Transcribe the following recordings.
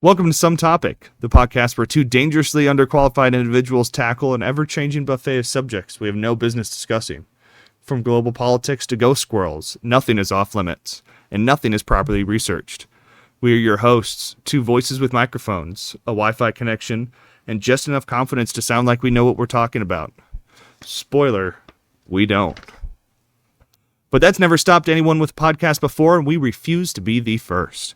Welcome to Some Topic, the podcast where two dangerously underqualified individuals tackle an ever-changing buffet of subjects we have no business discussing. From global politics to ghost squirrels, nothing is off limits, and nothing is properly researched. We are your hosts, two voices with microphones, a Wi-Fi connection, and just enough confidence to sound like we know what we're talking about. Spoiler, we don't. But that's never stopped anyone with a podcast before, and we refuse to be the first.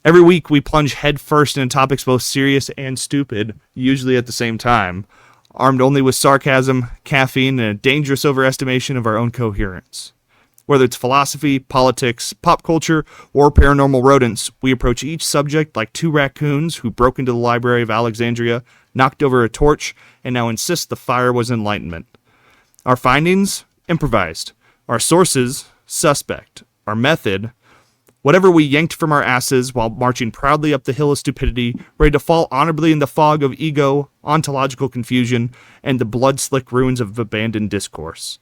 Every week, we plunge headfirst into topics both serious and stupid, usually at the same time, armed only with sarcasm, caffeine, and a dangerous overestimation of our own coherence. Whether it's philosophy, politics, pop culture, or paranormal rodents, we approach each subject like two raccoons who broke into the Library of Alexandria, knocked over a torch, and now insist the fire was enlightenment. Our findings? Improvised. Our sources? Suspect. Our method? Whatever we yanked from our asses while marching proudly up the hill of stupidity, ready to fall honorably in the fog of ego, ontological confusion, and the blood-slick ruins of abandoned discourse.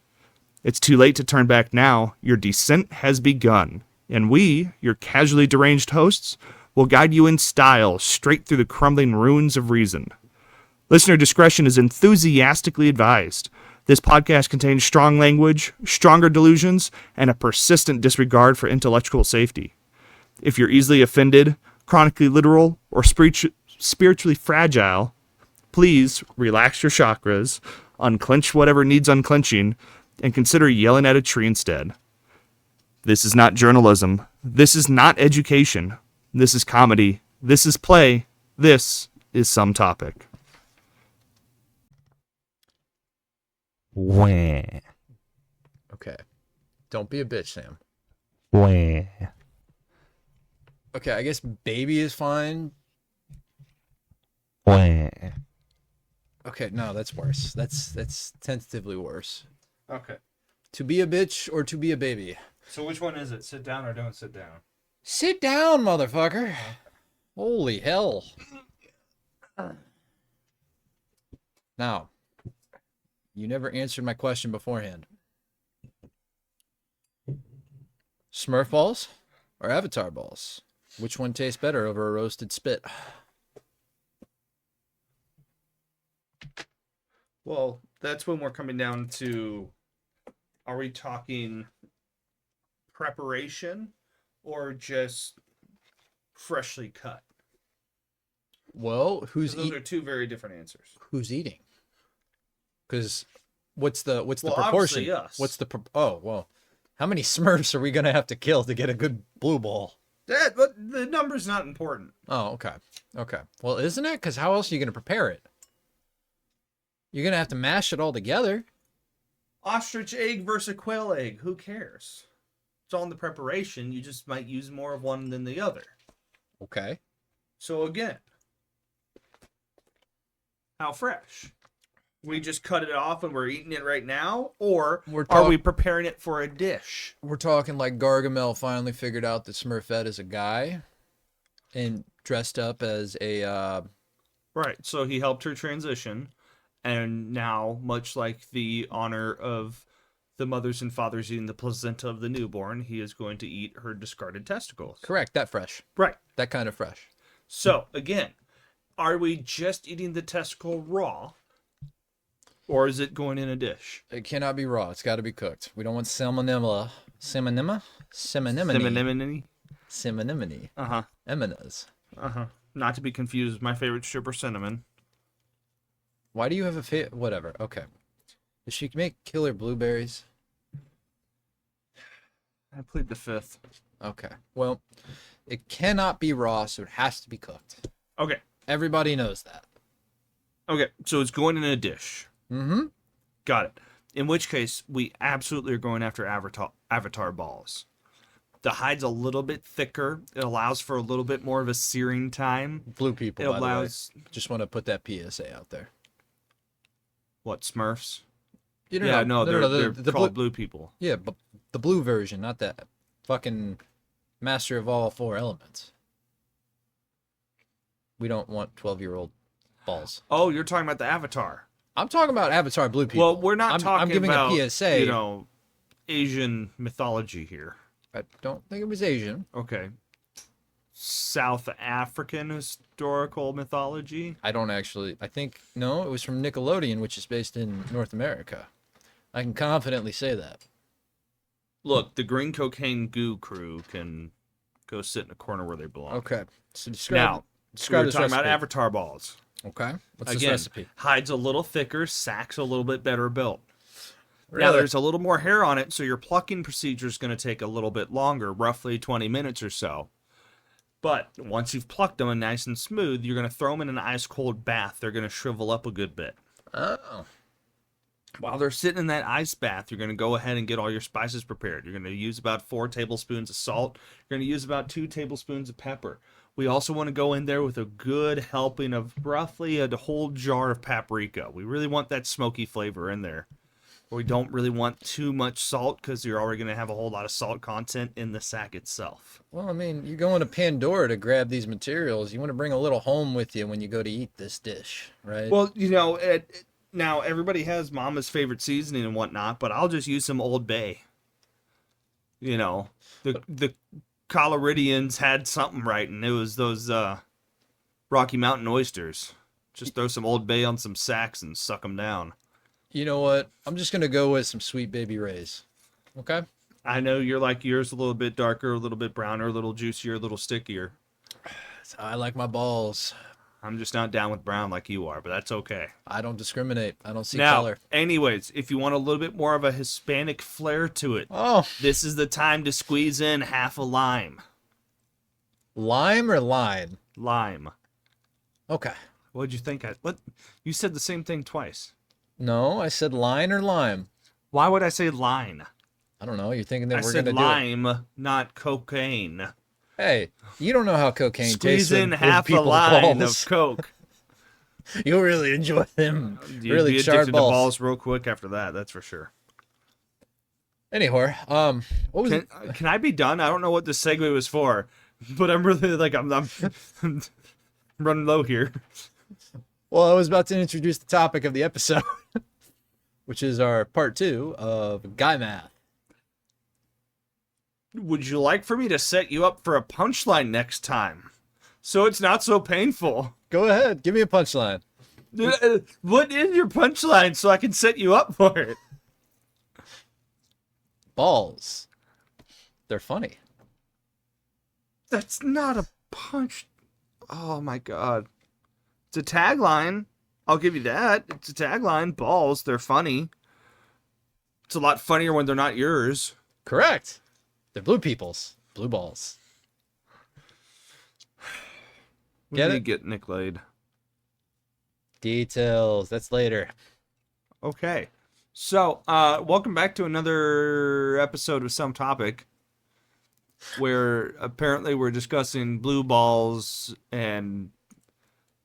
It's too late to turn back now. Your descent has begun. And we, your casually deranged hosts, will guide you in style straight through the crumbling ruins of reason. Listener discretion is enthusiastically advised. This podcast contains strong language, stronger delusions, and a persistent disregard for intellectual safety. If you're easily offended, chronically literal, or spiritually fragile, please relax your chakras, unclench whatever needs unclenching, and consider yelling at a tree instead. This is not journalism. This is not education. This is comedy. This is play. This is Some Topic. Wah. Okay. Don't be a bitch, Sam. Wah. Okay, I guess baby is fine. Wah. Okay, no, that's worse. That's tentatively worse. Okay, To be a bitch or to be a baby? so which one is it? Sit down or don't sit down? Sit down, motherfucker. Holy hell. Now, you never answered my question beforehand. Smurf balls or Avatar balls? Which one tastes better over a roasted spit? Well, that's when we're coming down to, are we talking preparation or just freshly cut? Well, Those are two very different answers. who's eating? Because what's the Well, proportion? obviously us. What's the oh well? How many Smurfs are we gonna have to kill to get a good blue ball? But the number's not important. Oh, okay. Well, isn't it? Because how else are you gonna prepare it? You're gonna have to mash it all together. Ostrich egg versus quail egg. Who cares? It's all in the preparation. You just might use more of one than the other. Okay. So again, how fresh? We just cut it off and we're eating it right now? Or are we preparing it for a dish? We're talking like Gargamel finally figured out that Smurfette is a guy, and dressed up as a. Right. So he helped her transition. And now, much like the honor of the mothers and fathers eating the placenta of the newborn, he is going to eat her discarded testicles. Correct. That fresh. Right. That kind of fresh. So, again, are we just eating the testicle raw? Or is it going in a dish? It cannot be raw. It's got to be cooked. We don't want salmonella. Salmonella? Cinnamon. Cinnamony. Uh-huh. Eminas. Uh-huh. Not to be confused with my favorite stripper, Cinnamon. Why do you have a whatever? Okay. Does she make killer blueberries? I plead the fifth. Okay. Well, it cannot be raw, so it has to be cooked. Okay. Everybody knows that. Okay, so it's going in a dish. Mm-hmm. Got it. In which case, we absolutely are going after avatar balls. The hide's a little bit thicker. It allows for a little bit more of a searing time. Blue people, It by allows... the way. Just want to put that PSA out there. What, Smurfs? You don't Yeah, know. no, they're called blue people. Yeah, but the blue version, not that fucking master of all four elements. We don't want 12-year-old balls. Oh, you're talking about the Avatar. I'm talking about Avatar blue people. Well, we're not talking I'm giving about, a PSA. Asian mythology here. I don't think it was Asian. Okay. South African historical mythology. I think, no, it was from Nickelodeon, which is based in North America. I can confidently say that. Look, the green cocaine goo crew can go sit in a corner where they belong. Okay. So Now, describe we were this talking about recipe. avatar balls. Okay. What's this Again, recipe? hides a little thicker, sack's a little bit better built. Now, Really? there's a little more hair on it, so your plucking procedure is going to take a little bit longer, roughly 20 minutes or so. But once you've plucked them and nice and smooth, you're going to throw them in an ice-cold bath. They're going to shrivel up a good bit. Oh. While they're sitting in that ice bath, you're going to go ahead and get all your spices prepared. You're going to use about 4 tablespoons of salt. You're going to use about 2 tablespoons of pepper. We also want to go in there with a good helping of roughly a whole jar of paprika. We really want that smoky flavor in there. We don't really want too much salt because you're already going to have a whole lot of salt content in the sack itself. Well, I mean, you're going to Pandora to grab these materials. You want to bring a little home with you when you go to eat this dish, right? Well, now everybody has mama's favorite seasoning and whatnot, but I'll just use some Old Bay. The Coloridians had something right, and it was those Rocky Mountain oysters. Just throw some Old Bay on some sacks and suck them down. You know what? I'm just going to go with some Sweet Baby Ray's. Okay? I know you're like yours, a little bit darker, a little bit browner, a little juicier, a little stickier. I like my balls. I'm just not down with brown like you are, but that's okay. I don't discriminate. I don't see Now, color. anyways, if you want a little bit more of a Hispanic flair to it, Oh, this is the time to squeeze in half a lime. lime or line? Lime. Okay. What'd you think? What? You said the same thing twice. No, I said line or lime. Why would I say line? I don't know. You're thinking that I we're said going to do it. lime, not cocaine. Hey, you don't know how cocaine Squeeze tastes in with half a people's line balls. of coke. You'll really enjoy them. You'd Really be charred addicted to balls real quick after that. That's for sure. Anyhow, what was it? Can I be done? I don't know what this segue was for, but I'm really I'm running low here. Well, I was about to introduce the topic of the episode, which is our part 2 of guy math. Would you like for me to set you up for a punchline next time, so it's not so painful? Go ahead, give me a punchline. What is your punchline so I can set you up for it? Balls. They're funny. That's not a punch. Oh my god. It's a tagline. I'll give you that. It's a tagline. Balls, they're funny. It's a lot funnier when they're not yours. Correct. They're blue people's. Blue balls. We Get need it? to get Nick laid. Details. That's later. Okay. So, welcome back to another episode of Some Topic, where apparently we're discussing blue balls and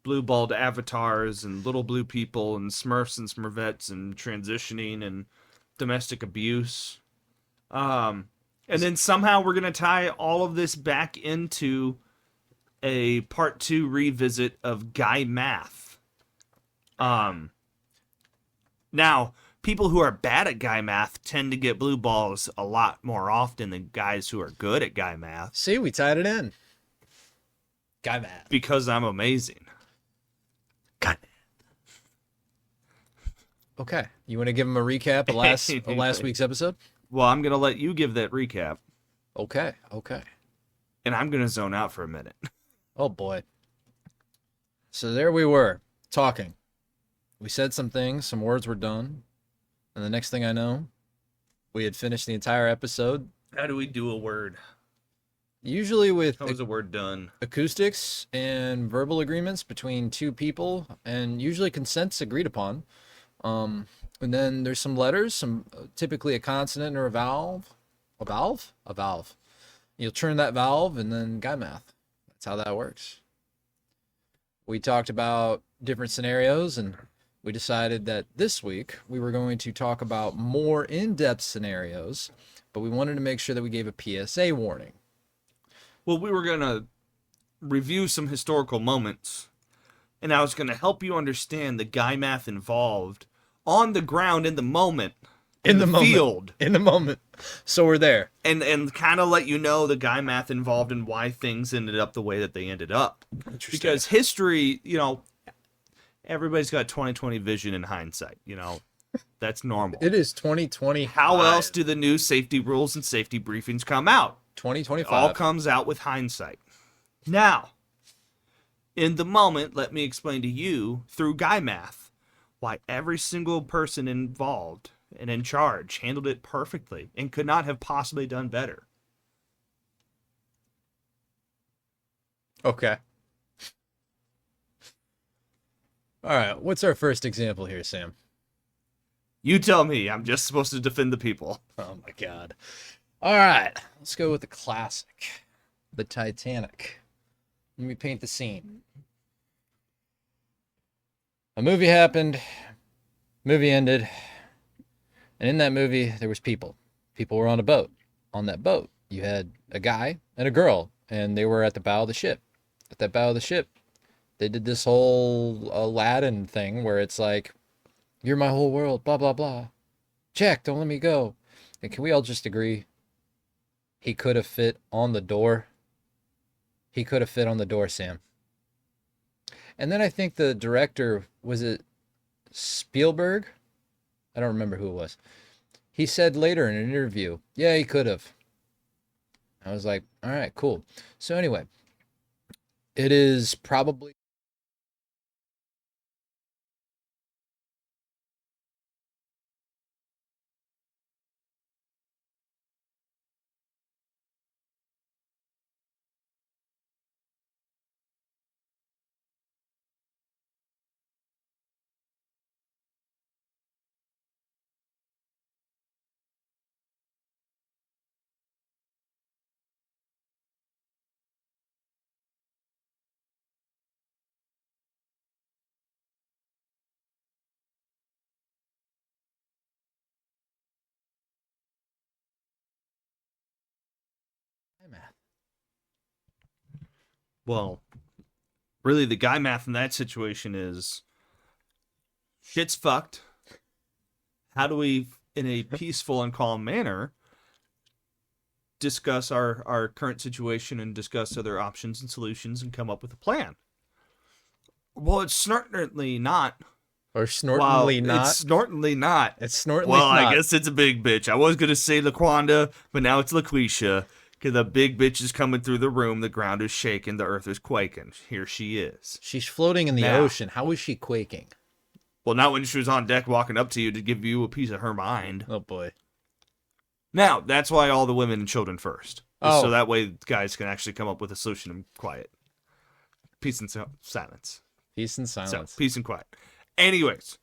blue-balled avatars and little blue people and Smurfs and Smurvettes and transitioning and domestic abuse. And then somehow we're going to tie all of this back into a part 2 revisit of guy math. Now, people who are bad at guy math tend to get blue balls a lot more often than guys who are good at guy math. See, we tied it in. Guy math. Because I'm amazing. Guy math. Okay. You want to give him a recap of last week's episode? Well, I'm going to let you give that recap, Okay. Okay. and I'm going to zone out for a minute. Oh, boy. So there we were, talking. We said some things, some words were done. And the next thing I know, we had finished the entire episode. How do we do a word? Usually with How is a word done? acoustics and verbal agreements between two people, and usually consents agreed upon. And then there's some letters, some typically a consonant or a valve. A valve? A valve. You'll turn that valve and then guy math. That's how that works. We talked about different scenarios, and we decided that this week we were going to talk about more in-depth scenarios, but we wanted to make sure that we gave a PSA warning. Well, we were going to review some historical moments, and I was going to help you understand the guy math involved on the ground in the moment in the moment. field. In the moment. So we're there. And kind of let you know the guy math involved and why things ended up the way that they ended up. Interesting. Because history, everybody's got 20/20 vision in hindsight, That's normal. It is 2020. How else do the new safety rules and safety briefings come out? 2025. It all comes out with hindsight. Now, in the moment, let me explain to you, through guy math, why every single person involved and in charge handled it perfectly and could not have possibly done better. Okay. All right. What's our first example here, Sam? You tell me. I'm just supposed to defend the people. Oh, my God. All right. Let's go with the classic, the Titanic. Let me paint the scene. A movie happened. Movie ended. And in that movie, there was people. People were on a boat. On that boat, you had a guy and a girl, and they were at the bow of the ship. At that bow of the ship, they did this whole Aladdin thing where it's like, you're my whole world, blah, blah, blah. Jack, don't let me go. And can we all just agree? He could have fit on the door. He could have fit on the door, Sam. And then I think the director, was it Spielberg? I don't remember who it was. He said later in an interview, yeah, he could have. I was like, all right, cool. So anyway, it is probably math. Well, really, the guy math in that situation is shit's fucked. How do we, in a peaceful and calm manner, discuss our current situation and discuss other options and solutions and come up with a plan? Well, it's certainly not. Or snortingly not. It's snortingly not. It's snortingly Well, not. I guess it's a big bitch. I was going to say LaQuanda, but now it's LaQuisha. Because the big bitch is coming through the room. The ground is shaking. The earth is quaking. Here she is. She's floating in the Now. ocean. How is she quaking? Well, not when she was on deck walking up to you to give you a piece of her mind. Oh, boy. Now, that's why all the women and children first. Oh. So that way guys can actually come up with a solution in quiet. Peace and silence. Peace and So, silence. peace and quiet. Anyways,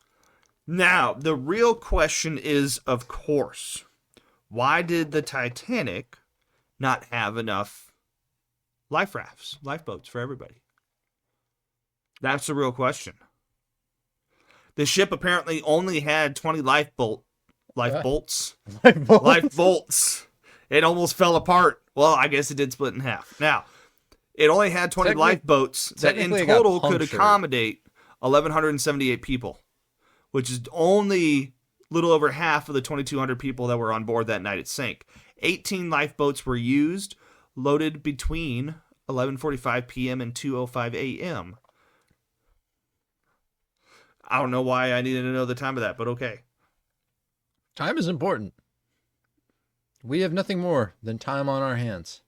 now, the real question is, of course, why did the Titanic not have enough lifeboats for everybody? That's the real question. The ship apparently only had 20 lifeboats. Lifeboats. It almost fell apart. Well, I guess it did split in half. Now, it only had 20 lifeboats that in technically it got total could punctured. accommodate 1,178 people, which is only a little over half of the 2,200 people that were on board that night it sank. 18 lifeboats were used, loaded between 11:45 p.m. and 2:05 a.m. I don't know why I needed to know the time of that, but okay. Time is important. We have nothing more than time on our hands.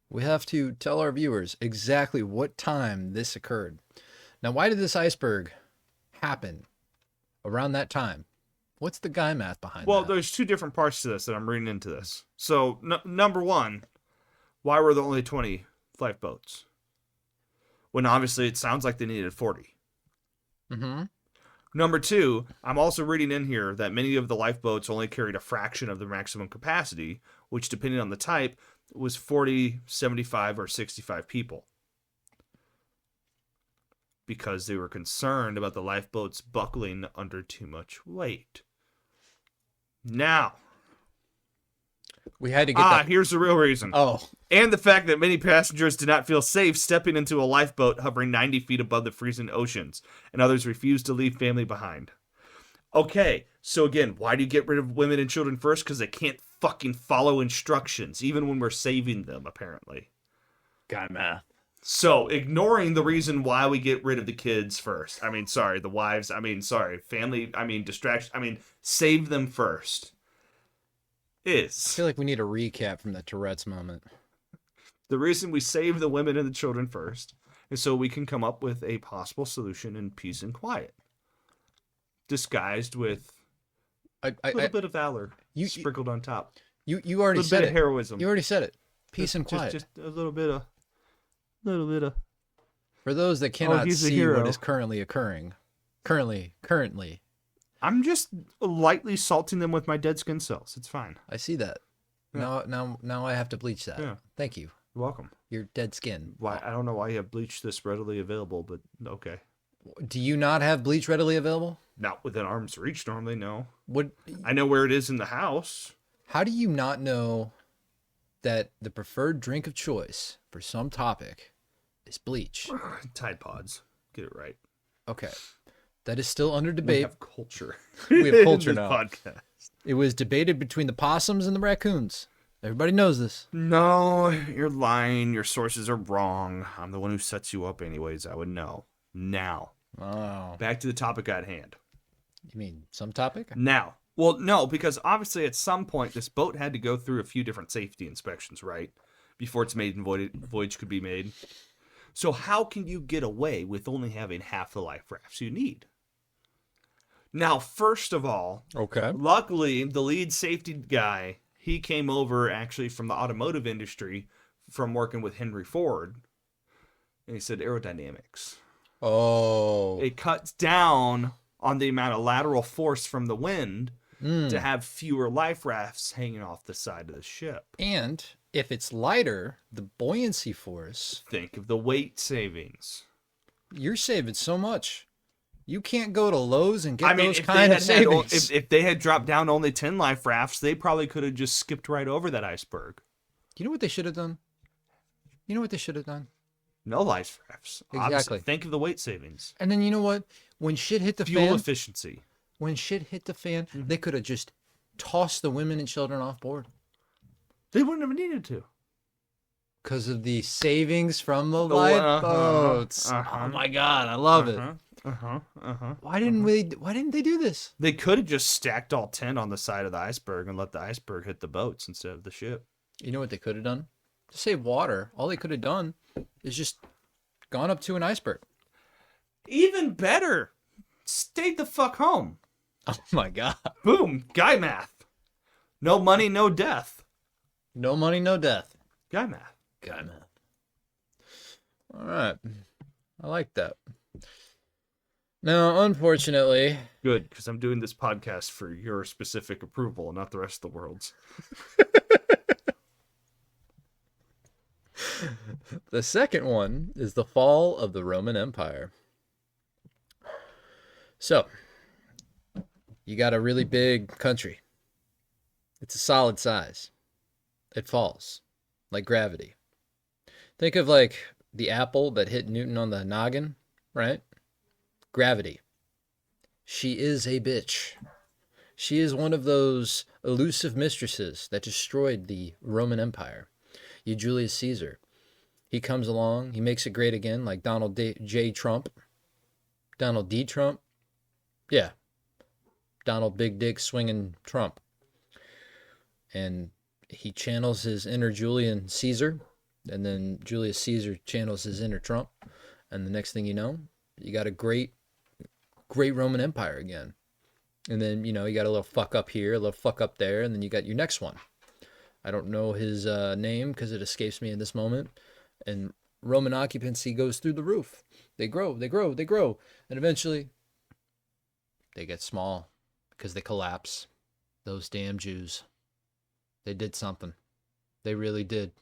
We have to tell our viewers exactly what time this occurred. Now, why did this iceberg happen around that time? What's the guy math behind Well, that? there's two different parts to this that I'm reading into this. So, number one, why were there only 20 lifeboats? When obviously it sounds like they needed 40. Mm-hmm. Number two, I'm also reading in here that many of the lifeboats only carried a fraction of the maximum capacity, which, depending on the type, was 40, 75, or 65 people. Because they were concerned about the lifeboats buckling under too much weight. Now, We had to get that. here's the real reason. Oh, And the fact that many passengers did not feel safe stepping into a lifeboat hovering 90 feet above the freezing oceans, and others refused to leave family behind. Okay, So again, why do you get rid of women and children first? Because they can't fucking follow instructions, even when we're saving them, apparently. Guy math. So, ignoring the reason why we get rid of the kids first. I mean, sorry, the wives. I mean, sorry, family. I mean, distraction. I mean, save them first. I feel like we need a recap from the Tourette's moment. The reason we save the women and the children first is so we can come up with a possible solution in peace and quiet, disguised with a little bit of valor sprinkled on top. You already said it. A little bit of heroism. You already said it. Peace and quiet. Just a little bit of. For those that cannot see hero. what is currently occurring, currently, I'm just lightly salting them with my dead skin cells. It's fine. I see that. Yeah. Now I have to bleach that. Yeah. Thank you. You're welcome. Your dead skin. Why? I don't know why you have bleach this readily available, but okay. Do you not have bleach readily available? Not within arm's reach normally, no. What? I know where it is in the house. How do you not know that the preferred drink of choice for some topic is bleach? Tide Pods. Get it right. Okay. That is still under debate. We have culture. We have culture in this now. Podcast. It was debated between the possums and the raccoons. Everybody knows this. No, you're lying. Your sources are wrong. I'm the one who sets you up anyways. I would know. Now. Oh. Back to the topic at hand. You mean some topic? Now. Well, no, because obviously at some point this boat had to go through a few different safety inspections, right? Before its maiden voyage could be made. So how can you get away with only having half the life rafts you need? Now, first of all, okay. Luckily, the lead safety guy, he came over actually from the automotive industry from working with Henry Ford. And he said aerodynamics. Oh. It cuts down on the amount of lateral force from the wind to have fewer life rafts hanging off the side of the ship. And if it's lighter, the buoyancy force. Think of the weight savings. You're saving so much. You can't go to Lowe's and get those kind of savings. If they had dropped down to only 10 life rafts, they probably could have just skipped right over that iceberg. You know what they should have done? No life rafts. Exactly. Obviously, think of the weight savings. And then you know what? When shit hit the Fuel fan. efficiency. When shit hit the fan, they could have just tossed the women and children off board. They wouldn't have needed to. Because of the savings from the lifeboats. Oh my God, I love it. Why didn't they do this? They could have just stacked all 10 on the side of the iceberg and let the iceberg hit the boats instead of the ship. You know what they could have done? To save water, all they could have done is just gone up to an iceberg. Even better. Stayed the fuck home. Oh my God. Boom. Guy math. No money, no death. No money, no death. Guy math. All right. I like that. Now, unfortunately... Good, because I'm doing this podcast for your specific approval and not the rest of the world's. The second one is the fall of the Roman Empire. So, you got a really big country. It's a solid size. It falls, like gravity. Think of like the apple that hit Newton on the noggin, right? Gravity. She is a bitch. She is one of those elusive mistresses that destroyed the Roman Empire. You Julius Caesar. He comes along, he makes it great again, like Donald J. Trump. Donald D. Trump. Yeah. Donald Big Dick Swinging Trump. And he channels his inner Julian Caesar, and then Julius Caesar channels his inner Trump. And the next thing you know, you got a great Roman Empire again. And then, you know, you got a little fuck up here, a little fuck up there, and then you got your next one. I don't know his name because it escapes me in this moment. And Roman occupancy goes through the roof. They grow. And eventually, they get small because they collapse. Those damn Jews. They did something. They really did.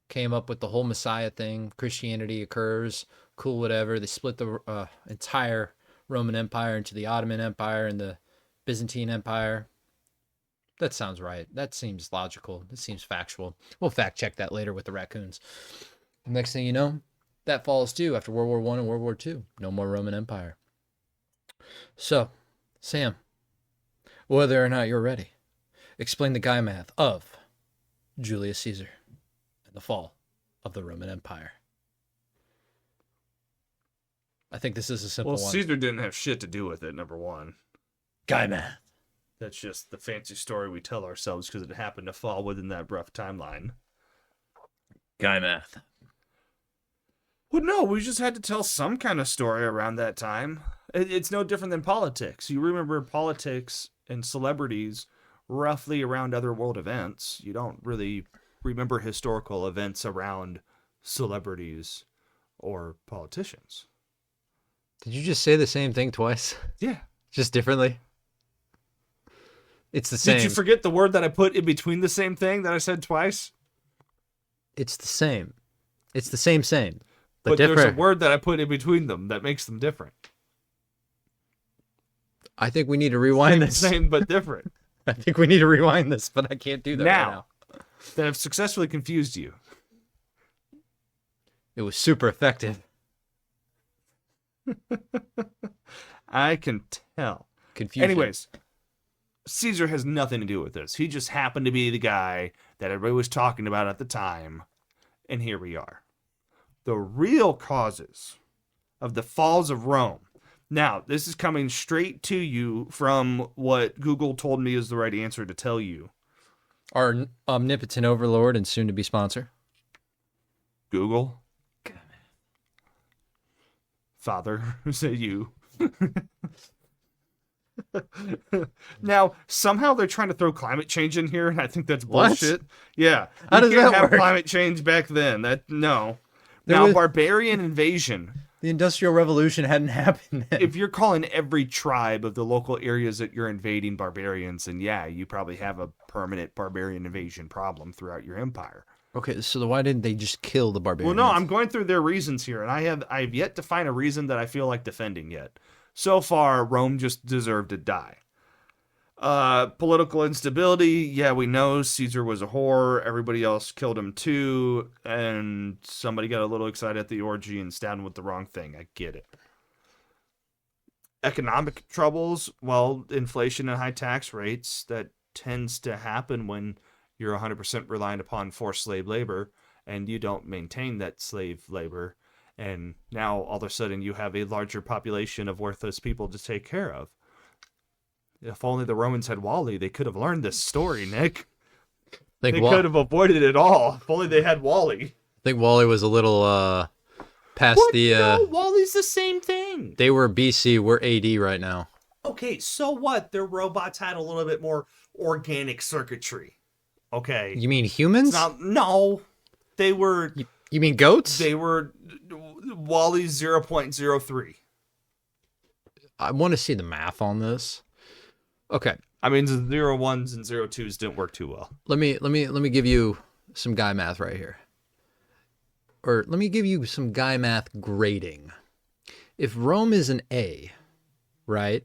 Came up with the whole Messiah thing. Christianity occurs. Cool, whatever. They split the entire Roman Empire into the Ottoman Empire and the Byzantine Empire. That sounds right. That seems logical. That seems factual. We'll fact check that later with the raccoons. Next thing you know, that falls too after World War I and World War II. No more Roman Empire. So, Sam, whether or not you're ready. Explain the guy math of Julius Caesar and the fall of the Roman Empire. I think this is a simple Well, one. Caesar didn't have shit to do with it, number one. Guy math. That's just the fancy story we tell ourselves because it happened to fall within that rough timeline. Guy math. Well, no, we just had to tell some kind of story around that time. It's no different than politics. You remember politics and celebrities roughly around other world events. You don't really remember historical events around celebrities or politicians. Did you just say the same thing twice? Yeah. Just differently? It's the same. Did you forget the word that I put in between the same thing that I said twice? It's the same. It's the same, But different. there's a word that I put in between them that makes them different. I think we need to rewind this. Same but different. I think we need to rewind this, but I can't do that right now. That have successfully confused you. It was super effective. I can tell. Confusion. Anyways, Caesar has nothing to do with this. He just happened to be the guy that everybody was talking about at the time. And here we are. The real causes of the falls of Rome. Now, this is coming straight to you from what Google told me is the right answer to tell you. Our omnipotent overlord and soon-to-be sponsor. Google. Father, say you. Now, somehow they're trying to throw climate change in here, and I think that's What? bullshit. Yeah. How you does can't that have work? climate change back then. No. There Now, was- barbarian invasion. The Industrial Revolution hadn't happened then. If you're calling every tribe of the local areas that you're invading barbarians, then yeah, you probably have a permanent barbarian invasion problem throughout your empire. Okay, so why didn't they just kill the barbarians? Well, no, I'm going through their reasons here, and I have yet to find a reason that I feel like defending yet. So far, Rome just deserved to die. Political instability, yeah, we know Caesar was a whore, everybody else killed him too, and somebody got a little excited at the orgy and stabbed him with the wrong thing. I get it. Economic troubles, well, inflation and high tax rates, that tends to happen when you're 100% reliant upon forced slave labor, and you don't maintain that slave labor, and now all of a sudden you have a larger population of worthless people to take care of. If only the Romans had Wally, they could have learned this story, Nick. They could have avoided it all. If only they had Wally. I think Wally was a little past No, Wally's the same thing. They were BC, we're AD right now. Okay, so what? Their robots had a little bit more organic circuitry. Okay. You mean humans? No. They were... You mean goats? They were Wally's 0.03. I want to see the math on this. Okay. I mean, the 0.1s and 0.2s didn't work too well. Let me give you some guy math right here. Or let me give you some guy math grading. If Rome is an A, right?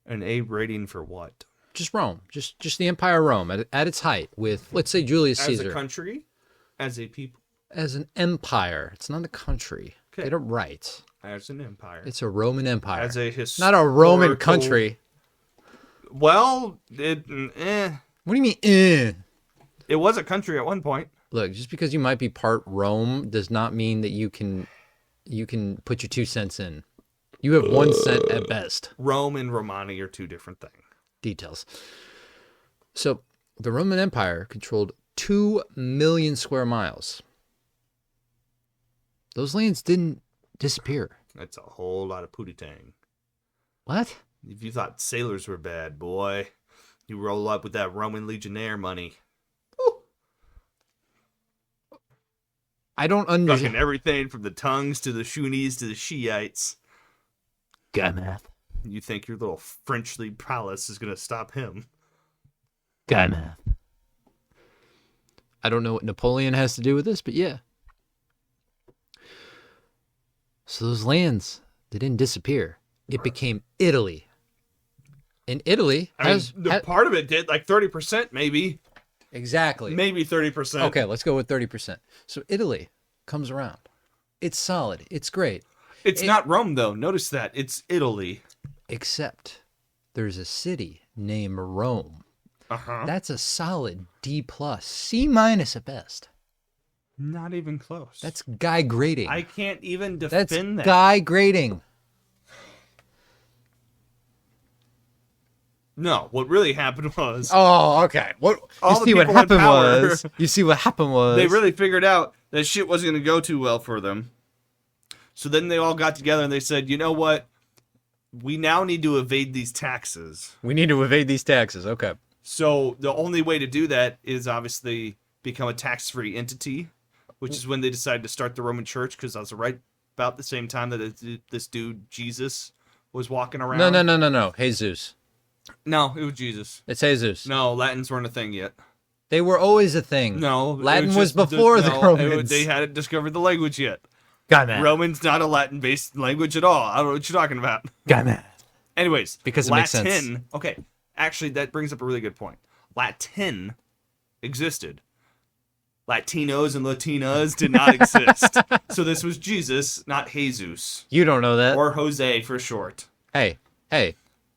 An A rating for what? Just Rome. Just the Empire of Rome at its height with, let's say, Julius Caesar. As a country? As a people? As an empire. It's not a country. Okay. Get it right. As an empire. It's a Roman Empire. As a not a Roman country. Well, What do you mean, eh? It was a country at one point. Look, just because you might be part Rome does not mean that you can put your 2 cents in. You have 1 cent at best. Rome and Romani are two different things. Details. So the Roman Empire controlled 2 million square miles. Those lands didn't disappear. That's a whole lot of pootie tang. What? If you thought sailors were bad, boy, you roll up with that Roman legionnaire money. Woo. I don't Fucking understand. everything from the tongues to the Shunies to the Shiites. Guy math. You think your little Frenchly palace is going to stop him? Guy math. I don't know what Napoleon has to do with this, but yeah. So those lands, they didn't disappear. It became Italy. And Italy has... part of it did, like 30% maybe. Exactly. Maybe 30%. Okay, let's go with 30%. So Italy comes around. It's solid. It's great. It's not Rome, though. Notice that. It's Italy. Except there's a city named Rome. Uh-huh. That's a solid D+, C- at best. Not even close. That's guy grading. I can't even That's defend that. guy grading. No, what really happened was Oh, okay. What All you the see what people in happened power- was you see what happened was they really figured out that shit wasn't going to go too well for them. So then they all got together and they said, you know what? We now need to evade these taxes. we need to evade these taxes. Okay. So the only way to do that is obviously become a tax-free entity, which is when they decided to start the Roman Church, because that was right about the same time that this dude, Jesus, was walking around. No. Jesus. No, it was Jesus. It's Jesus. No, Latins weren't a thing yet. They were always a thing. No. Latin it was just- before the no, Romans. They hadn't discovered the language yet. Guy man. Roman's not a Latin-based language at all. I don't know what you're talking about. Guy man. Anyways, Because it Latin, makes sense. Okay, actually, that brings up a really good point. Latin existed. Latinos and Latinas did not exist. So this was Jesus, not Jesus. You don't know that. Or Jose for short. Hey.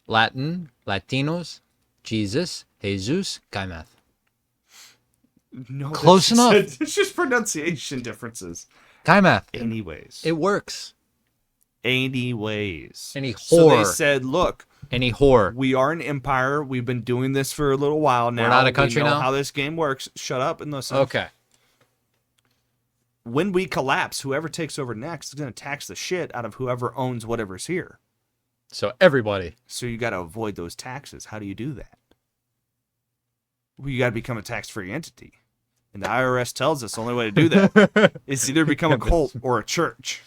Latin, Latinos, Jesus, Jesus, guy math. No, Close enough. It's just pronunciation differences. Guy math. Anyways. It works. Anyways. Any whore. So they said, look, Any whore. we are an empire. We've been doing this for a little while now. We're not a country we know now? how this game works. Shut up and listen. Okay. When we collapse, whoever takes over next is going to tax the shit out of whoever owns whatever's here. So everybody. So you got to avoid those taxes. How do you do that? Well, you got to become a tax-free entity. And the IRS tells us the only way to do that is either become a cult or a church.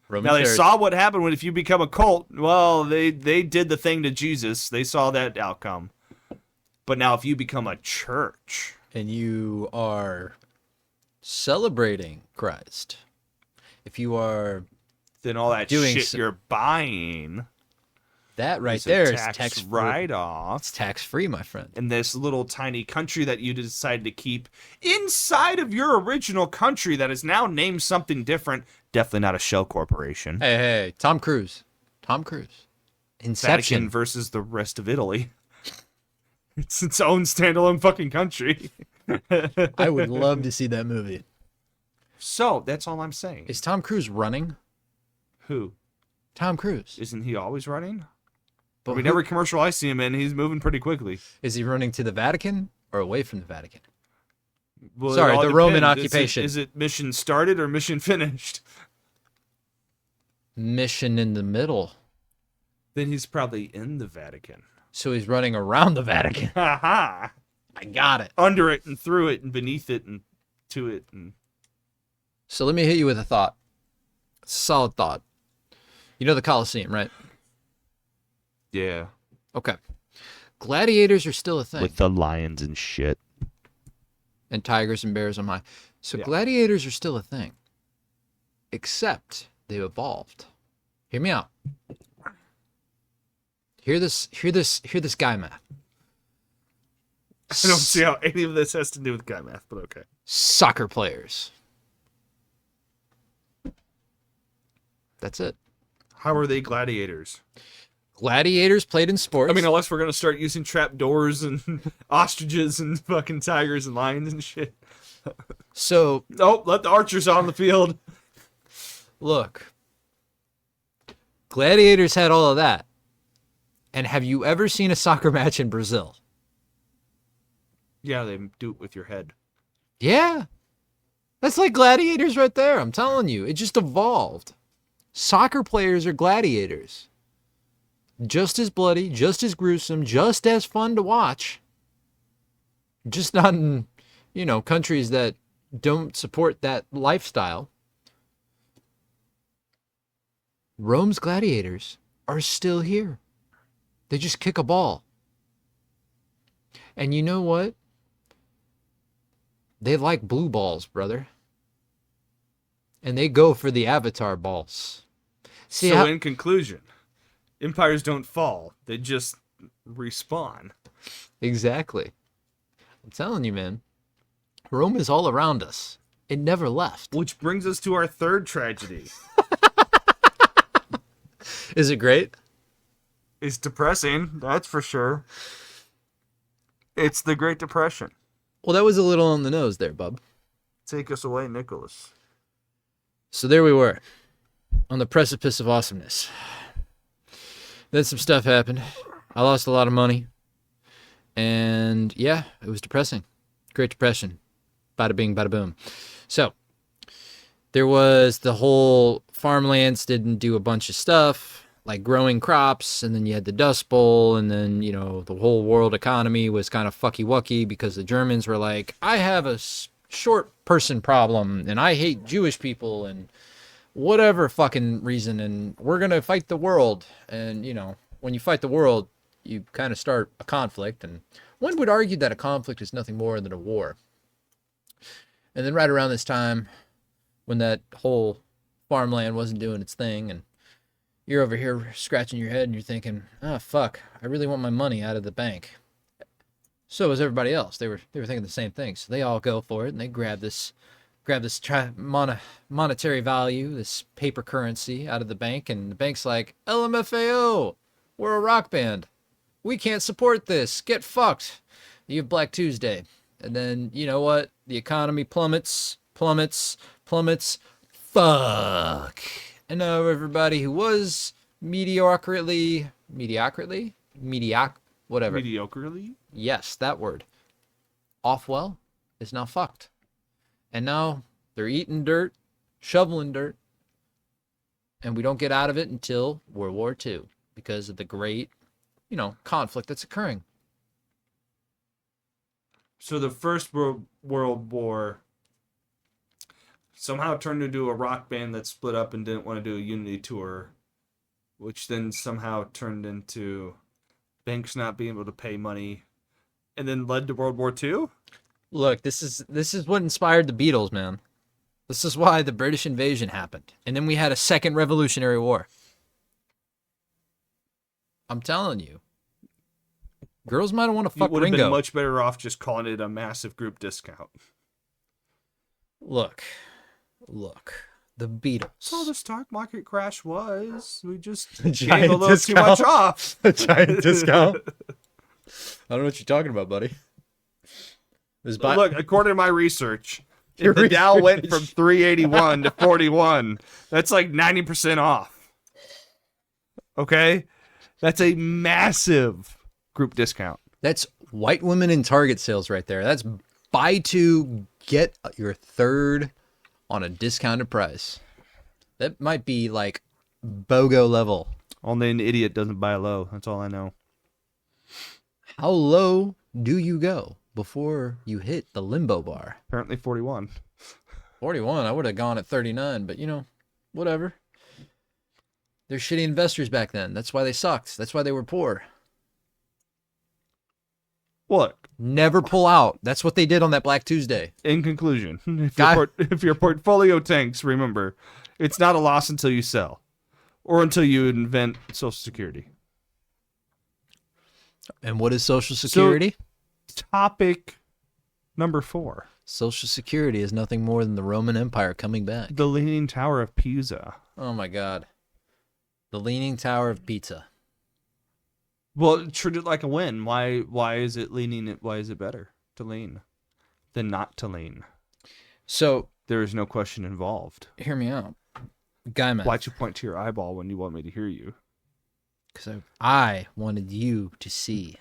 Roman Now, they Church. saw what happened when if you become a cult. Well, they did the thing to Jesus. They saw that outcome. But now if you become a church... And you are celebrating Christ. If you are... then all that Doing shit so- you're buying... That right is a there is tax tax write-off. It's tax free, my friend. In this little tiny country that you decided to keep inside of your original country that is now named something different. Definitely not a shell corporation. Hey, Tom Cruise. Inception. Vatican versus the rest of Italy. It's its own standalone fucking country. I would love to see that movie. So, that's all I'm saying. Is Tom Cruise running? Who? Tom Cruise. Isn't he always running? But I mean, who- every commercial I see him in, he's moving pretty quickly. Is he running to the Vatican or away from the Vatican? Well, Sorry, it all the Roman depends. occupation. Is it mission started or mission finished? Mission in the middle. Then he's probably in the Vatican. So he's running around the Vatican. Ha ha! I got it. Under it and through it and beneath it and to it and So let me hit you with a thought. It's a solid thought. You know the Colosseum, right? yeah, Okay. Gladiators are still a thing. with the lions and shit. And tigers and bears on my. So Yeah. gladiators are still a thing. Except they've evolved. Hear me out. Hear this guy math. I don't see how any of this has to do with guy math, but okay. Soccer players. That's it. How are they gladiators? Gladiators played in sports. I mean, unless we're gonna start using trapdoors and ostriches and fucking tigers and lions and shit. so Nope, let the archers on the field. look. Gladiators had all of that. And have you ever seen a soccer match in Brazil? Yeah, they do it with your head. Yeah. That's like gladiators right there. I'm telling you. It just evolved. Soccer players are gladiators. Just as bloody, just as gruesome, just as fun to watch. Just not in, countries that don't support that lifestyle. Rome's gladiators are still here. They just kick a ball. And you know what? They like blue balls, brother. And they go for the avatar balls. See, So in conclusion, empires don't fall. They just respawn. exactly. I'm telling you, man. Rome is all around us. It never left. Which brings us to our third tragedy. Is it great? It's depressing, that's for sure. It's the Great Depression. Well, that was a little on the nose there, bub. Take us away, Nicholas. So there we were, on the precipice of awesomeness. Then some stuff happened. I lost a lot of money. And yeah, it was depressing. Great Depression. Bada bing, bada boom. So there was the whole farmlands didn't do a bunch of stuff, like growing crops, and then you had the Dust Bowl, and then, you know, the whole world economy was kind of fucky-wucky because the Germans were like, I have a short person problem, and I hate Jewish people, and whatever fucking reason, and we're going to fight the world. And, you know, when you fight the world, you kind of start a conflict, and one would argue that a conflict is nothing more than a war. And then right around this time, when that whole farmland wasn't doing its thing, and you're over here scratching your head and you're thinking, oh, fuck, I really want my money out of the bank. So was everybody else. They were thinking the same thing. So they all go for it, and they grab this monetary value, this paper currency out of the bank, and the bank's like, LMFAO, we're a rock band. We can't support this. Get fucked. You have Black Tuesday. And then, you know what? The economy plummets. Fuck. And now everybody who was mediocrely, whatever. Mediocrely? Yes, that word. Off well is now fucked. And now they're eating dirt, shoveling dirt, and we don't get out of it until World War II because of the great, you know, conflict that's occurring. So the First World War somehow turned into a rock band that split up and didn't want to do a unity tour, which then somehow turned into banks not being able to pay money, and then led to World War II? Look, this is what inspired the Beatles, man. This is why the British invasion happened. And then we had a second Revolutionary War. I'm telling you. Girls might want to fuck would have Ringo. been much better off just calling it a massive group discount. Look. The Beatles. That's all the stock market crash was. We just A gave giant a little discount. too much off. A giant discount. I don't know what you're talking about, buddy. Look, according to my research, if the Dow went from 381 to 41, that's like 90% off. Okay? That's a massive group discount. That's white women in Target sales right there. That's buy two, get your third on a discounted price. That might be like BOGO level. Only an idiot doesn't buy low. That's all I know. How low do you go before you hit the limbo bar? Apparently 41. 41, I would have gone at 39, but you know, whatever. They're shitty investors back then. That's why they sucked. That's why they were poor. Look. Never pull out. That's what they did on that Black Tuesday. In conclusion, if your portfolio tanks, remember, it's not a loss until you sell. Or until you invent Social Security. And what is Social Security? So, topic number 4. Social Security is nothing more than the Roman Empire coming back. The Leaning Tower of Pisa. Oh my God. The Leaning Tower of Pizza. Well, treat it like a win. Why is it leaning? Why is it better to lean than not to lean? So there is no question involved. Hear me out. Guy math. Why'd you point to your eyeball when you want me to hear you? Because I wanted you to see.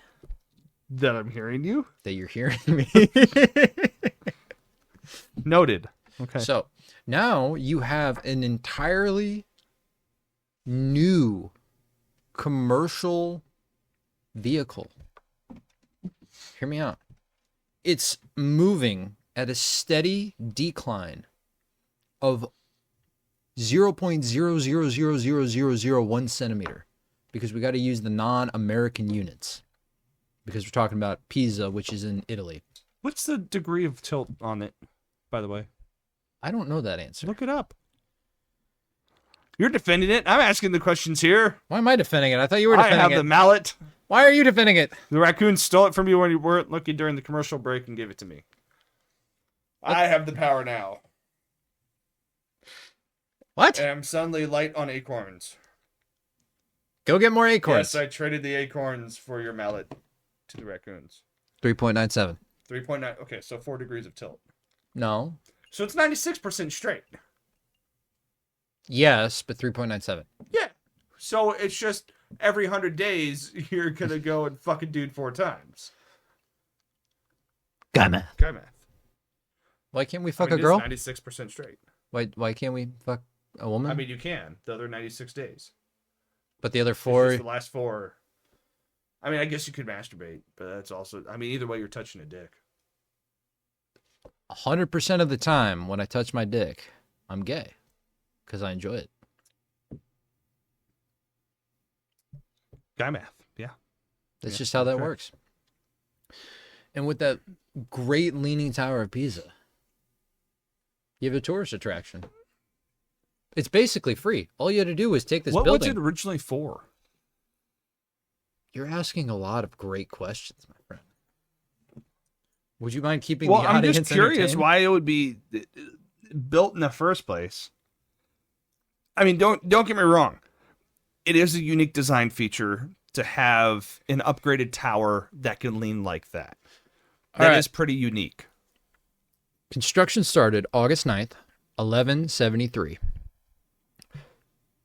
That I'm hearing you? That you're hearing me. Noted. Okay. So now you have an entirely new commercial vehicle. Hear me out. It's moving at a steady decline of 0.0000001 centimeter because we got to use the non-American units because we're talking about Pisa, which is in Italy. What's the degree of tilt on it, by the way? I don't know that answer. Look it up. You're defending it. I'm asking the questions here. Why am I defending it? I thought you were defending it. I have the mallet. Why are you defending it? The raccoon stole it from you when you weren't looking during the commercial break and gave it to me. I have the power now. What? And I'm suddenly light on acorns. Go get more acorns. Yes, I traded the acorns for your mallet to the raccoons. 3.97. 3.9. Okay, so 4 degrees of tilt. No. So it's 96% straight. Yes, but 3.97. Yeah. So it's just every 100 days you're going to go and fuck a dude 4 times. Guy math. Guy math. Why can't we fuck a girl? 96% straight. Why can't we fuck a woman? I mean, you can. The other 96 days. But the other It's 4... just the last 4. I mean, I guess you could masturbate, but that's also... I mean, either way, you're touching a dick. 100% of the time when I touch my dick, I'm gay. Because I enjoy it. Guy math. Yeah. That's just how that works. And with that great Leaning Tower of Pisa, you have a tourist attraction. It's basically free. All you had to do was take this building. What was it originally for? You're asking a lot of great questions, my friend. Would you mind keeping Well, the I'm audience just curious entertained? why it would be built in the first place. I mean, don't get me wrong. It is a unique design feature to have an upgraded tower that can lean like that. That is pretty unique. Construction started August 9th, 1173.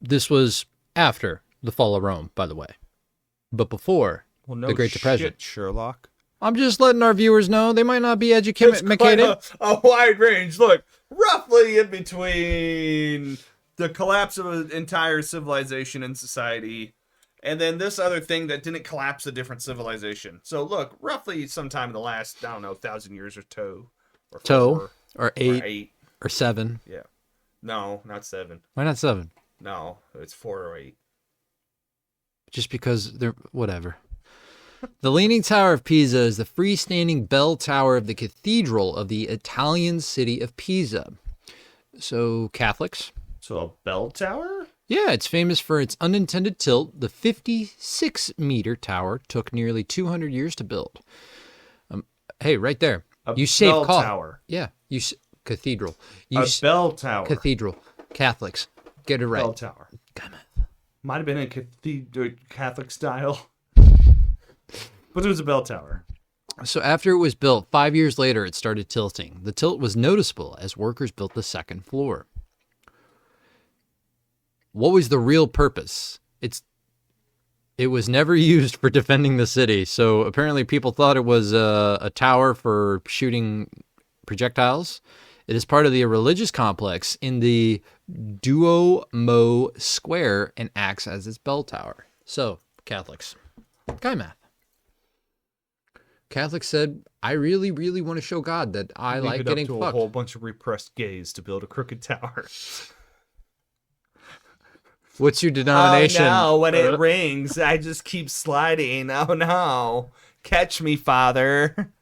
This was after the fall of Rome, by the way. But before the Great Depression. Sherlock. I'm just letting our viewers know they might not be It's educated. quite a wide range. Look, roughly in between the collapse of an entire civilization and society, and then this other thing that didn't collapse a different civilization. So look, roughly sometime in the last, 1,000 years or two. Or 4, or 8 or 7. Yeah. No, not 7. Why not 7? No, it's 4 or 8. Just because they're whatever. The Leaning Tower of Pisa is the freestanding bell tower of the cathedral of the Italian city of Pisa. So Catholics. So a bell tower? Yeah, it's famous for its unintended tilt. The 56-meter tower took nearly 200 years to build. Hey, right there. You save bell cost. Tower. Yeah, cathedral. Bell tower. Cathedral. Catholics. Get it right. Bell tower. Come on. Might have been in Catholic style. But it was a bell tower. So after it was built, 5 years later, it started tilting. The tilt was noticeable as workers built the second floor. What was the real purpose? It was never used for defending the city. So apparently people thought it was a tower for shooting projectiles. It is part of the religious complex in the Duomo Square and acts as its bell tower. So, Catholics. Guy math. Catholics said, I really, really want to show God that I like getting fucked. A whole bunch of repressed gays to build a crooked tower. What's your denomination? Oh no, when it rings, I just keep sliding. Oh no. Catch me, Father.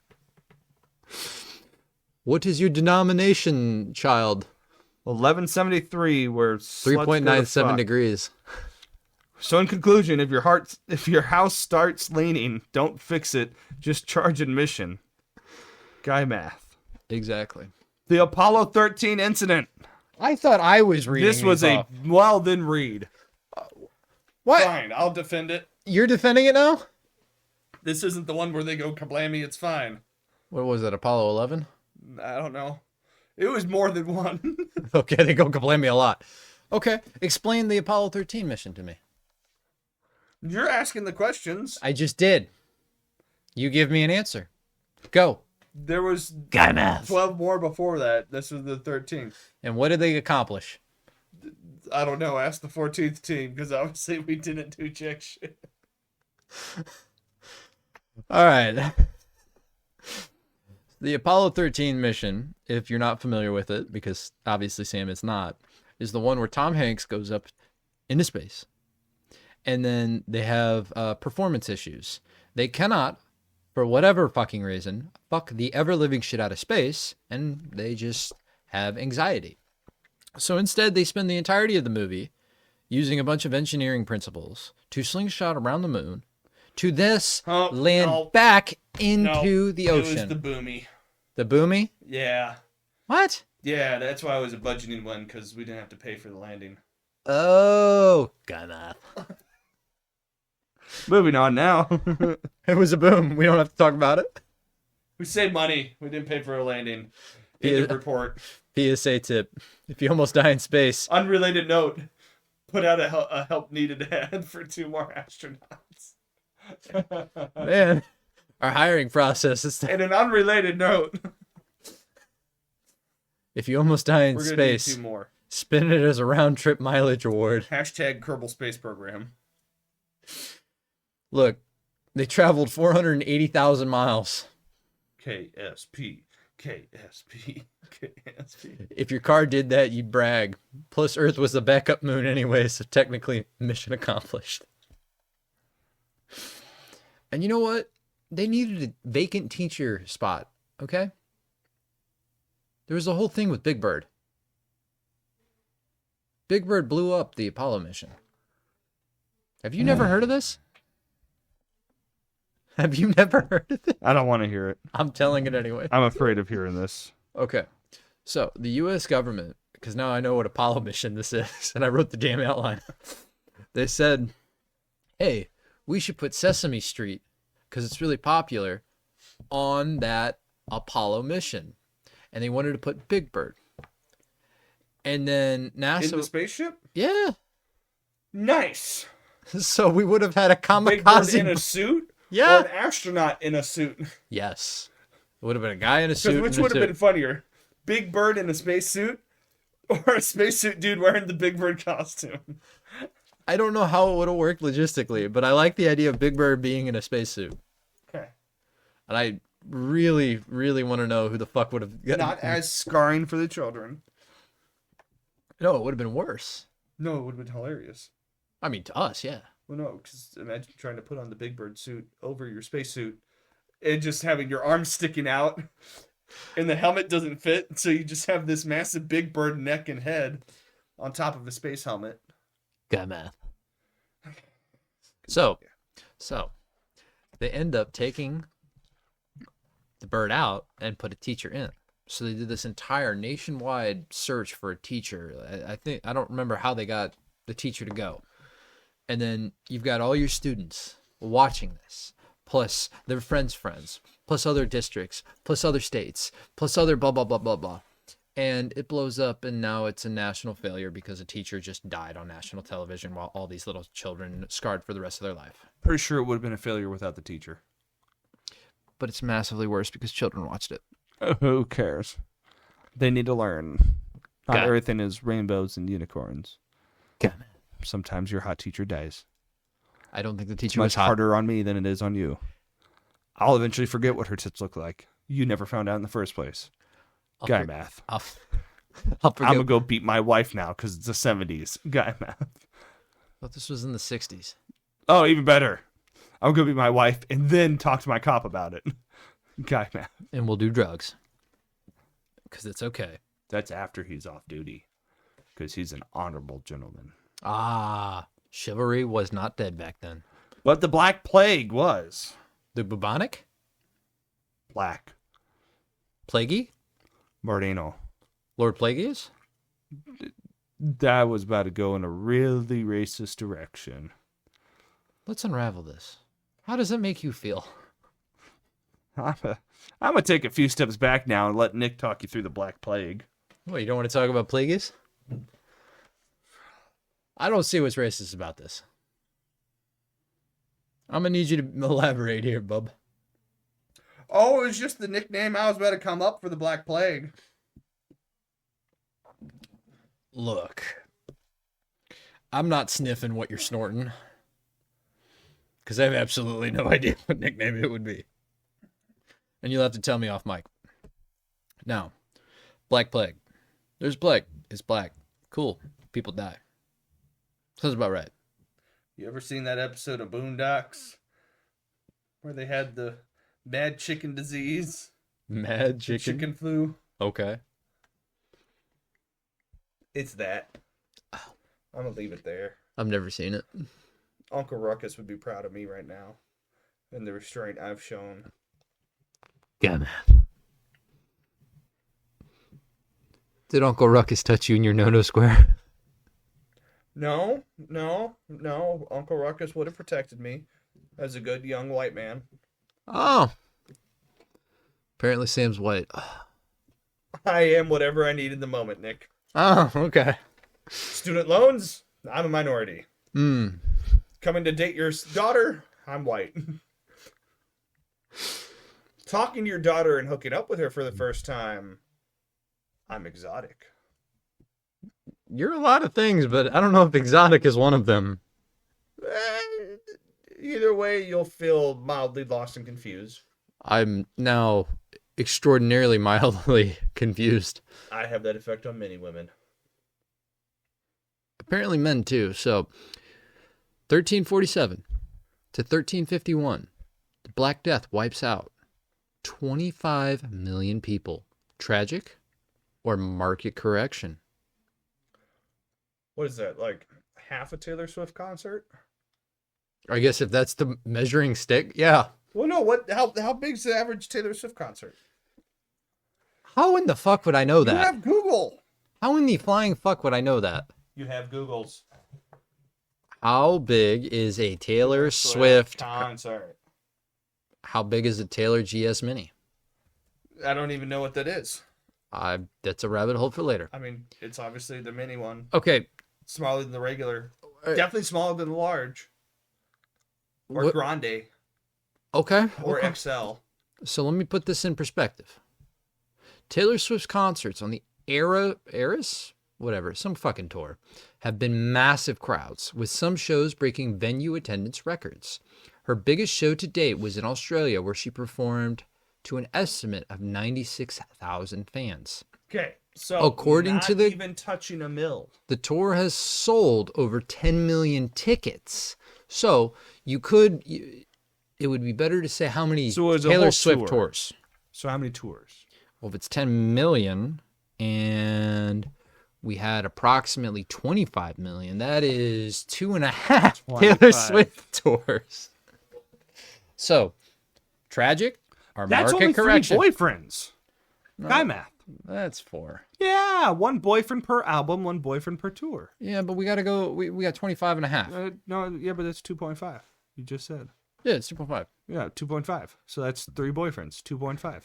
What is your denomination, child? 1173, where 3.97 degrees. So in conclusion, if your house starts leaning, don't fix it. Just charge admission. Guy math. Exactly. The Apollo 13 incident. I thought I was reading This was off. well then read. What? Fine, I'll defend it. You're defending it now? This isn't the one where they go kablammy, it's fine. What was it, Apollo 11? I don't know. It was more than one. Okay, they go kablammy a lot. Okay, explain the Apollo 13 mission to me. You're asking the questions. I just did. You give me an answer. Go. There was Guy math. 12 more before that. This was the 13th. And what did they accomplish? I don't know. Ask the 14th team, because obviously we didn't do jack shit. All right. The Apollo 13 mission, if you're not familiar with it, because obviously Sam is not, is the one where Tom Hanks goes up into space. And then they have performance issues. They cannot, for whatever fucking reason, fuck the ever-living shit out of space, and they just have anxiety. So instead, they spend the entirety of the movie using a bunch of engineering principles to slingshot around the moon, to land back into the ocean. It was the boomy. The boomy? Yeah. What? Yeah, that's why it was a budgeting one, because we didn't have to pay for the landing. Oh, God. Moving on now. It was a boom. We don't have to talk about it. We saved money. We didn't pay for a landing. Yeah. Report. PSA tip: if you almost die in space, Unrelated note. Put out a help needed ad for 2 more astronauts. man, our hiring process is. And an unrelated note. If you almost die in We're gonna need space, 2 more. spin it as a round trip mileage award. Hashtag Kerbal Space Program. Look, they traveled 480,000 miles. KSP. KSP. KSP. If your car did that, you'd brag. Plus, Earth was the backup moon anyway, so technically, mission accomplished. And you know what? They needed a vacant teacher spot, okay? There was a whole thing with Big Bird. Big Bird blew up the Apollo mission. Have you never heard of this? Have you never heard of it? I don't want to hear it. I'm telling it anyway. I'm afraid of hearing this. Okay. So the U.S. government, because now I know what Apollo mission this is, and I wrote the damn outline. They said, hey, we should put Sesame Street, because it's really popular, on that Apollo mission. And they wanted to put Big Bird. And then NASA... In the spaceship? Yeah. Nice. So we would have had a kamikaze... Big Bird in a suit? Yeah. Or an astronaut in a suit? Yes. It would have been a guy in a suit. Which would have been funnier? Big Bird in a spacesuit? Or a spacesuit dude wearing the Big Bird costume? I don't know how it would have worked logistically, but I like the idea of Big Bird being in a spacesuit. Okay. And I really, really want to know who the fuck would have... Not as scarring for the children. No, it would have been worse. No, it would have been hilarious. I mean, to us, yeah. Well, no, because imagine trying to put on the Big Bird suit over your spacesuit and just having your arms sticking out and the helmet doesn't fit, so you just have this massive Big Bird neck and head on top of a space helmet. Got math. So they end up taking the bird out and put a teacher in. So they did this entire nationwide search for a teacher. I don't remember how they got the teacher to go. And then you've got all your students watching this, plus their friends' friends, plus other districts, plus other states, plus other blah, blah, blah, blah, blah. And it blows up, and now it's a national failure because a teacher just died on national television while all these little children scarred for the rest of their life. Pretty sure it would have been a failure without the teacher. But it's massively worse because children watched it. Who cares? They need to learn. Not Got it. everything is rainbows and unicorns. Got it. Sometimes your hot teacher dies. I don't think the It's teacher much was hot. harder on me than it is on you. I'll eventually forget what her tits look like. You never found out in the first place. Guy math. I'll I'm forget. going to go beat my wife now because it's the 70s. Guy math. But this was in the 60s. Oh, even better. I'm going to beat my wife and then talk to my cop about it. Guy math. And we'll do drugs. Because it's okay. That's after he's off duty. Because he's an honorable gentleman. Ah, chivalry was not dead back then. But the Black Plague was. The bubonic? Black. Plaguey? Mardino. Lord Plagueis? That was about to go in a really racist direction. Let's unravel this. How does it make you feel? I'm going to take a few steps back now and let Nick talk you through the Black Plague. What, you don't want to talk about Plagueis? I don't see what's racist about this. I'm going to need you to elaborate here, bub. Oh, it was just the nickname I was about to come up for the Black Plague. Look, I'm not sniffing what you're snorting. Because I have absolutely no idea what nickname it would be. And you'll have to tell me off mic. Now, Black Plague. There's plague. It's black. Cool. People die. Sounds about right. You ever seen that episode of Boondocks where they had the mad chicken disease? Mad chicken? Chicken flu? Okay. It's that. I'm going to leave it there. I've never seen it. Uncle Ruckus would be proud of me right now and the restraint I've shown. Yeah, man. Did Uncle Ruckus touch you in your no-no square? No. Uncle Ruckus would have protected me as a good young white man. Oh. Apparently Sam's white. I am whatever I need in the moment, Nick. Oh, okay. Student loans, I'm a minority. Coming to date your daughter, I'm white. Talking to your daughter and hooking up with her for the first time, I'm exotic. You're a lot of things, but I don't know if exotic is one of them. Either way, you'll feel mildly lost and confused. I'm now extraordinarily mildly confused. I have that effect on many women. Apparently men too. So 1347 to 1351, the Black Death wipes out 25 million people. Tragic or market correction? What is that, like half a Taylor Swift concert? I guess if that's the measuring stick, yeah. Well, no. How big's the average Taylor Swift concert? How in the fuck would I know that? You have Google. How in the flying fuck would I know that? You have Google's. How big is a Taylor Swift concert? How big is a Taylor GS Mini? I don't even know what that is. That's a rabbit hole for later. I mean, it's obviously the mini one. Okay. Smaller than the regular. Definitely smaller than the large. Or grande. Okay. Or XL. So let me put this in perspective. Taylor Swift's concerts on the Eras? Whatever, some fucking tour, have been massive crowds, with some shows breaking venue attendance records. Her biggest show to date was in Australia, where she performed to an estimate of 96,000 fans. Okay, so according to even touching a mill. The tour has sold over 10 million tickets. So it would be better to say how many Taylor Swift tours. So how many tours? Well, if it's 10 million and we had approximately 25 million, that is 2.5 Taylor Swift tours. So, tragic or that's market correction? That's only 3 boyfriends. No, Guy math. That's 4. Yeah, 1 boyfriend per album, 1 boyfriend per tour. Yeah, but we got to go, we got 25.5. No, yeah, but that's 2.5. You just said. Yeah, it's 2.5. Yeah, 2.5. So that's 3 boyfriends, 2.5.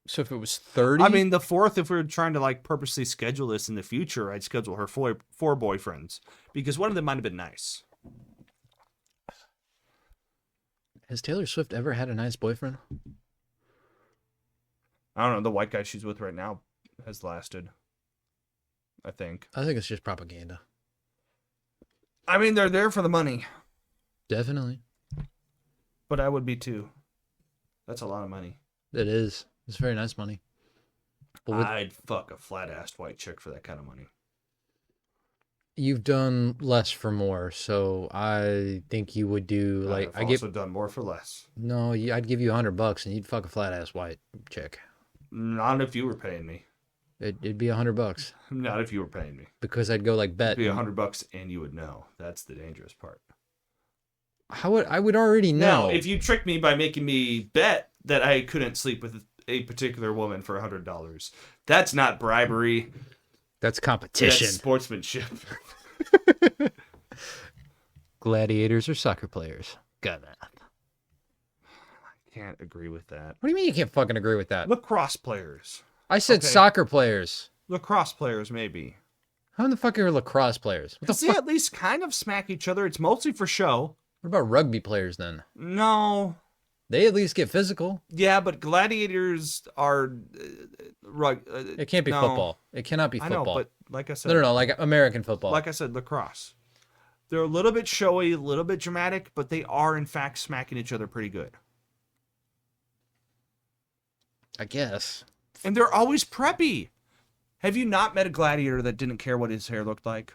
So if it was 30? I mean, the 4th, if we were trying to like purposely schedule this in the future, I'd schedule her 4 boyfriends because one of them might have been nice. Has Taylor Swift ever had a nice boyfriend? I don't know. The white guy she's with right now has lasted, I think. I think it's just propaganda. I mean, they're there for the money. Definitely. But I would be too. That's a lot of money. It is. It's very nice money. I'd fuck a flat-assed white chick for that kind of money. You've done less for more, so I think you would do like I've also done more for less. No, I'd give you $100 and you'd fuck a flat-ass white chick. Not if you were paying me. It'd be $100. Not if you were paying me. Because I'd go like bet. It'd be $100 and you would know. That's the dangerous part. I would already know. Now, if you tricked me by making me bet that I couldn't sleep with a particular woman for $100, that's not bribery. That's competition. That's sportsmanship. Gladiators or soccer players? Got that. I can't agree with that. What do you mean you can't fucking agree with that? Lacrosse players. I said soccer players. Lacrosse players, maybe. How in the fuck are lacrosse players? Does they at least kind of smack each other? It's mostly for show. What about rugby players then? No. They at least get physical. Yeah, but gladiators are it can't be football. It cannot be football. I know, but like I said... No, like American football. Like I said, lacrosse. They're a little bit showy, a little bit dramatic, but they are, in fact, smacking each other pretty good. I guess. And they're always preppy. Have you not met a gladiator that didn't care what his hair looked like?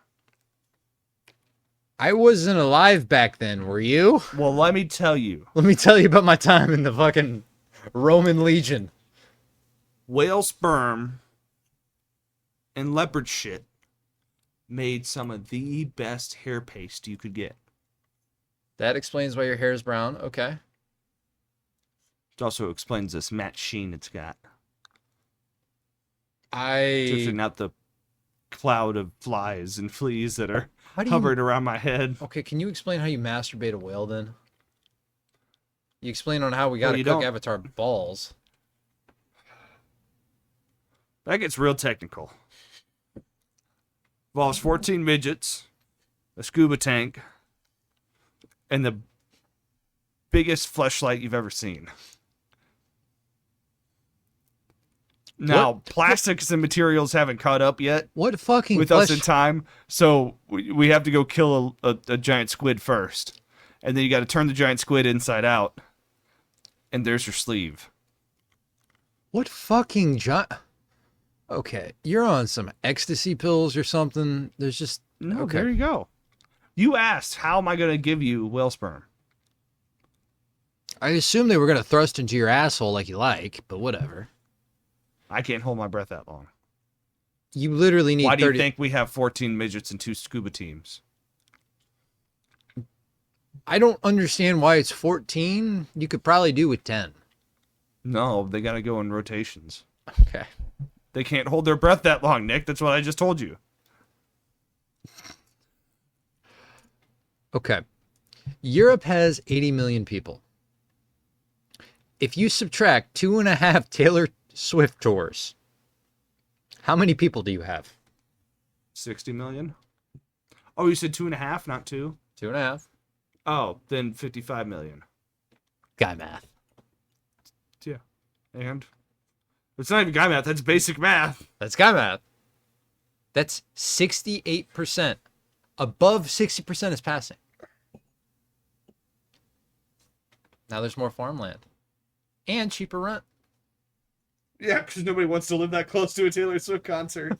I wasn't alive back then, were you? Well, let me tell you. Let me tell you about my time in the fucking Roman Legion. Whale sperm and leopard shit made some of the best hair paste you could get. That explains why your hair is brown. Okay. It also explains this matte sheen it's got. Especially not the cloud of flies and fleas that are hovering around my head. Okay, can you explain how you masturbate a whale then? You explain on how we got to you cook don't. Avatar balls. That gets real technical. Involves 14 midgets, a scuba tank, and the biggest fleshlight you've ever seen. Now, plastics and materials haven't caught up yet What fucking with us in time, so we have to go kill a giant squid first. And then you got to turn the giant squid inside out. And there's your sleeve. What fucking Okay, you're on some ecstasy pills or something. There's just No, okay. there you go. You asked, how am I going to give you whale sperm? I assume they were gonna thrust into your asshole like you like, but whatever. I can't hold my breath that long. You literally need. Why do 30... you think we have 14 midgets and 2 scuba teams? I don't understand why it's 14. You could probably do with 10. No, they got to go in rotations. Okay. They can't hold their breath that long, Nick. That's what I just told you. Okay. Europe has 80 million people. If you subtract 2.5 Taylor Swift tours, how many people do you have? 60 million? Oh, you said 2.5, not 2? 2.5. Oh, then 55 million. Guy math. Yeah. And? It's not even guy math. That's basic math. That's guy math. That's 68%. Above 60% is passing. Now there's more farmland. And cheaper rent. Yeah, because nobody wants to live that close to a Taylor Swift concert.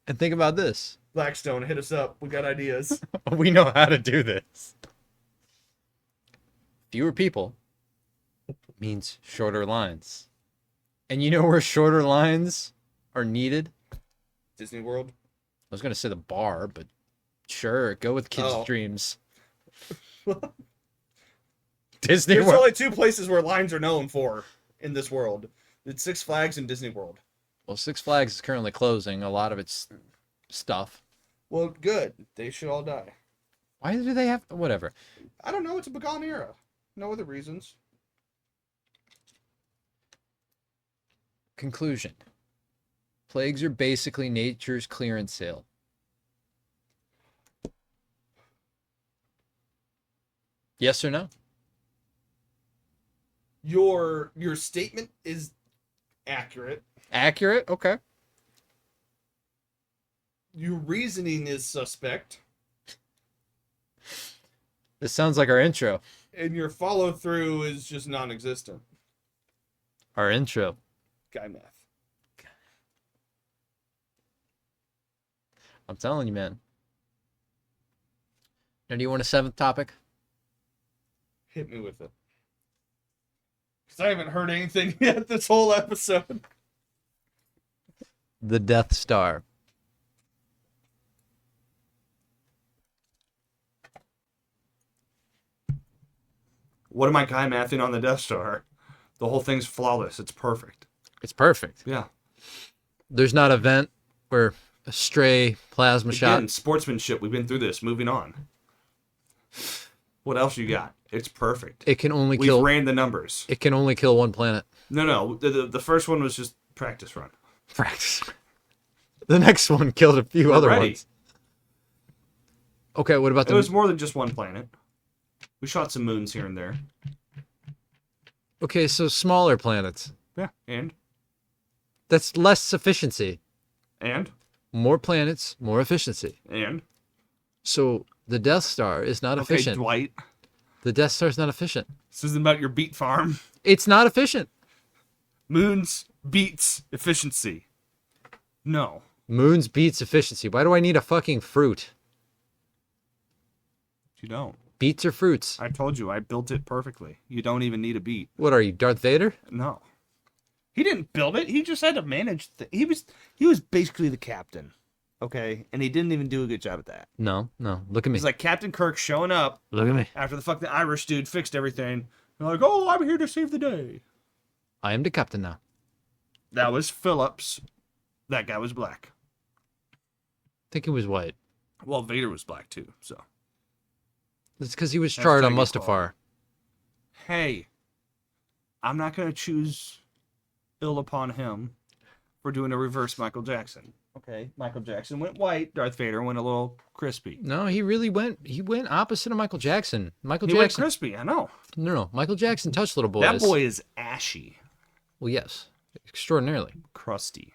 And think about this. Blackstone, hit us up. We got ideas. We know how to do this. Fewer people means shorter lines. And you know where shorter lines are needed? Disney World? I was going to say the bar, but sure, go with kids' Oh. dreams. Disney There's World. only 2 places where lines are known for in this world. It's Six Flags and Disney World. Well, Six Flags is currently closing a lot of its stuff. Well, good. They should all die. Why do they have... Whatever. I don't know. It's a begone era. No other reasons. Conclusion. Plagues are basically nature's clearance sale. Yes or no? Your statement is accurate. Accurate? Okay. Your reasoning is suspect. This sounds like our intro. And your follow-through is just non-existent. Our intro. Guy math. I'm telling you, man. Now, do you want a 7th topic? Hit me with it. Because I haven't heard anything yet this whole episode. The Death Star. What am I guy mathing on the Death Star? The whole thing's flawless. It's perfect. It's perfect. Yeah. There's not a vent where a stray plasma shot. Again, sportsmanship. We've been through this. Moving on. What else you got? It's perfect. It can only We've kill. ran the numbers. It can only kill one planet. No. The first one was just practice run. Practice. The next one killed a few other ready. ones. Okay, what about It was more than just one planet. We shot some moons here and there. Okay, so smaller planets. Yeah. And? That's less efficiency. And? More planets, more efficiency. And? So the Death Star is not Okay, efficient. Dwight. The Death Star is not efficient. This isn't about your beet farm. It's not efficient. Moons beats efficiency. No. Moons beats efficiency. Why do I need a fucking fruit? You don't. Beets are fruits. I told you, I built it perfectly. You don't even need a beat. What are you, Darth Vader? No. He didn't build it. He just had to manage. He was basically the captain. Okay? And he didn't even do a good job at that. No. Look at me. It's like Captain Kirk showing up Look at me. after the fucking Irish dude fixed everything. They're like, oh, I'm here to save the day. I am the captain now. That was Phillips. That guy was black. I think it was white. Well, Vader was black too, so. It's because he was That's charred on Tiger Mustafar. Hey, I'm not going to choose ill upon him for doing a reverse Michael Jackson. Okay, Michael Jackson went white. Darth Vader went a little crispy. No, he really went. He went opposite of Michael Jackson. Michael He went Jackson. crispy. I know. No. Michael Jackson touched little boys. That boy is ashy, Well, yes, extraordinarily. crusty.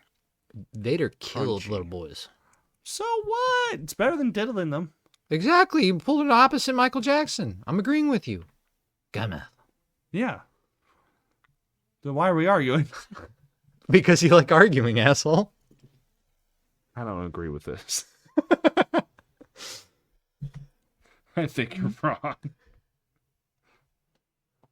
Vader killed Crunchy. little boys. So what? It's better than diddling them. Exactly. You pulled it opposite Michael Jackson. I'm agreeing with you. Gamma. Yeah. Then why are we arguing? Because you like arguing, asshole. I don't agree with this. I think you're wrong.